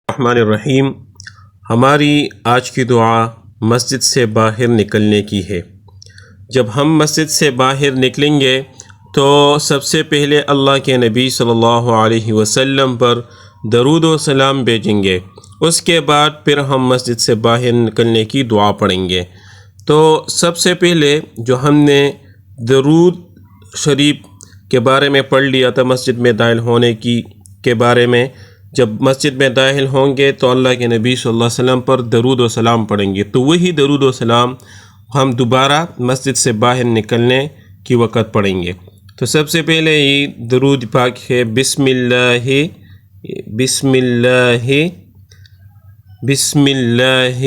الرحمن الرحیم۔ ہماری آج کی دعا مسجد سے باہر نکلنے کی ہے۔ جب ہم مسجد سے باہر نکلیں گے تو سب سے پہلے اللہ کے نبی صلی اللہ علیہ وسلم پر درود و سلام بھیجیں گے۔ اس کے بعد پھر ہم مسجد سے باہر نکلنے کی دعا پڑھیں گے۔ تو سب سے پہلے جو ہم نے درود شریف کے بارے میں پڑھ لیا تھا، مسجد میں داخل ہونے کے بارے میں، جب مسجد میں داخل ہوں گے تو اللہ کے نبی صلی اللہ علیہ وسلم پر درود و سلام پڑھیں گے، تو وہی درود و سلام ہم دوبارہ مسجد سے باہر نکلنے کی وقت پڑھیں گے۔ تو سب سے پہلے یہ درود پاک ہے، بسم اللہ بسم اللہ بسم اللہ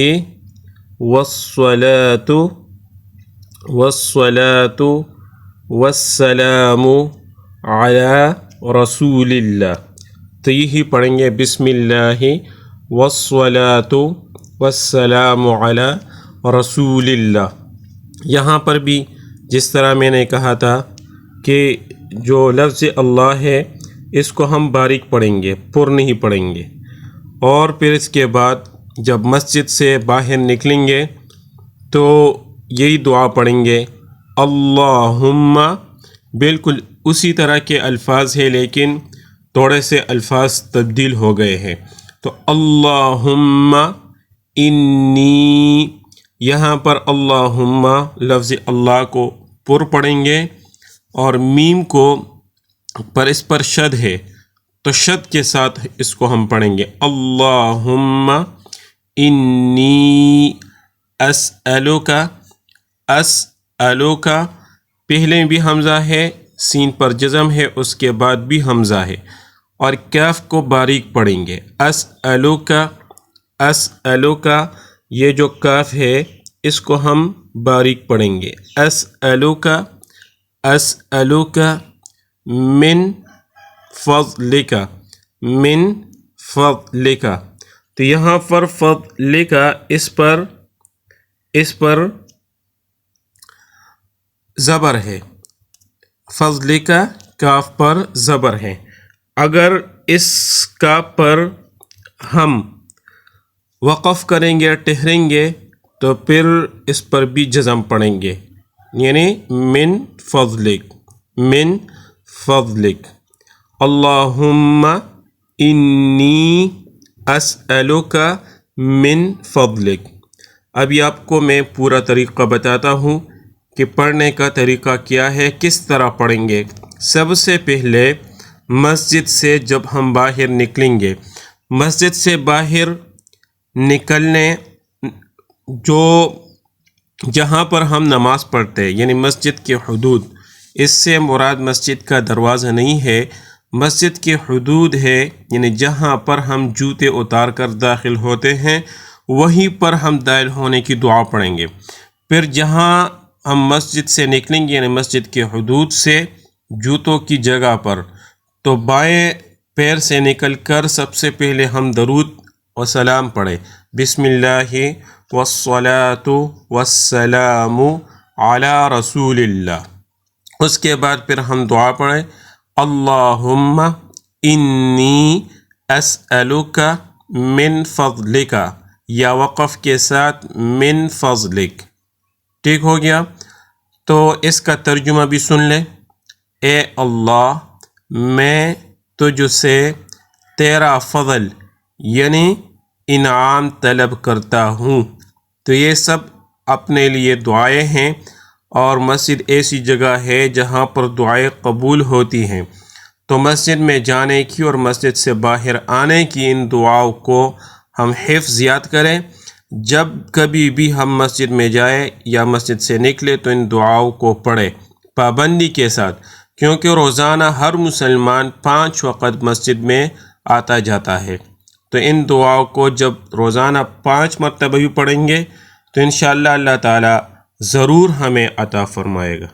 والصلاة والصلاة والسلام علی رسول اللہ۔ تو یہی پڑھیں گے، بسم اللہ والصلاة والسلام علی رسول اللہ۔ یہاں پر بھی جس طرح میں نے کہا تھا کہ جو لفظ اللہ ہے اس کو ہم باریک پڑھیں گے، پر نہیں پڑھیں گے، اور پھر اس کے بعد جب مسجد سے باہر نکلیں گے تو یہی دعا پڑھیں گے، اللہم، بالکل اسی طرح کے الفاظ ہیں لیکن تھوڑے سے الفاظ تبدیل ہو گئے ہیں۔ تو اللہم انی، یہاں پر اللہم لفظ اللہ کو پر پڑھیں گے اور میم کو پر اس پر شد ہے تو شد کے ساتھ اس کو ہم پڑھیں گے، اللہم انی اسألک، اسألک پہلے بھی حمزہ ہے، سین پر جزم ہے، اس کے بعد بھی حمزہ ہے، اور کاف کو باریک پڑھیں گے، اسألک، اسألک، یہ جو کاف ہے اس کو ہم باریک پڑھیں گے، اسألک، اسألک من فضلک، من فضلک۔ تو یہاں پر فضلک اس پر زبر ہے، فضلک کاف پر زبر ہے۔ اگر اس کاف پر ہم وقف کریں گے، ٹھہریں گے، تو پھر اس پر بھی جزم پڑھیں گے، یعنی من فضلک، من فضلک، اللہم انی اسألک من فضلک۔ ابھی آپ کو میں پورا طریقہ بتاتا ہوں کہ پڑھنے کا طریقہ کیا ہے، کس طرح پڑھیں گے۔ سب سے پہلے مسجد سے جب ہم باہر نکلیں گے، مسجد سے باہر نکلنے جہاں پر ہم نماز پڑھتے ہیں، یعنی مسجد کے حدود، اس سے مراد مسجد کا دروازہ نہیں ہے، مسجد کے حدود ہے، یعنی جہاں پر ہم جوتے اتار کر داخل ہوتے ہیں وہیں پر ہم داخل ہونے کی دعا پڑھیں گے۔ پھر جہاں ہم مسجد سے نکلیں گے، یعنی مسجد کے حدود سے جوتوں کی جگہ پر، تو بائیں پیر سے نکل کر سب سے پہلے ہم درود و سلام پڑھیں، بسم اللہ والصلاة والسلام علی رسول اللہ۔ اس کے بعد پھر ہم دعا پڑھیں، اللہم انی اسألک من فضلک، یا وقف کے ساتھ من فضلک۔ ٹھیک ہو گیا؟ تو اس کا ترجمہ بھی سن لیں، اے اللہ، میں تجھ سے تیرا فضل یعنی انعام طلب کرتا ہوں۔ تو یہ سب اپنے لیے دعائیں ہیں، اور مسجد ایسی جگہ ہے جہاں پر دعائیں قبول ہوتی ہیں، تو مسجد میں جانے کی اور مسجد سے باہر آنے کی ان دعاؤں کو ہم حفظ یاد کریں۔ جب کبھی بھی ہم مسجد میں جائیں یا مسجد سے نکلے تو ان دعاؤں کو پڑھیں پابندی کے ساتھ، کیونکہ روزانہ ہر مسلمان 5 وقت مسجد میں آتا جاتا ہے، تو ان دعاؤں کو جب روزانہ 5 مرتبہ بھی پڑھیں گے تو انشاءاللہ اللہ تعالی ضرور ہمیں عطا فرمائے گا۔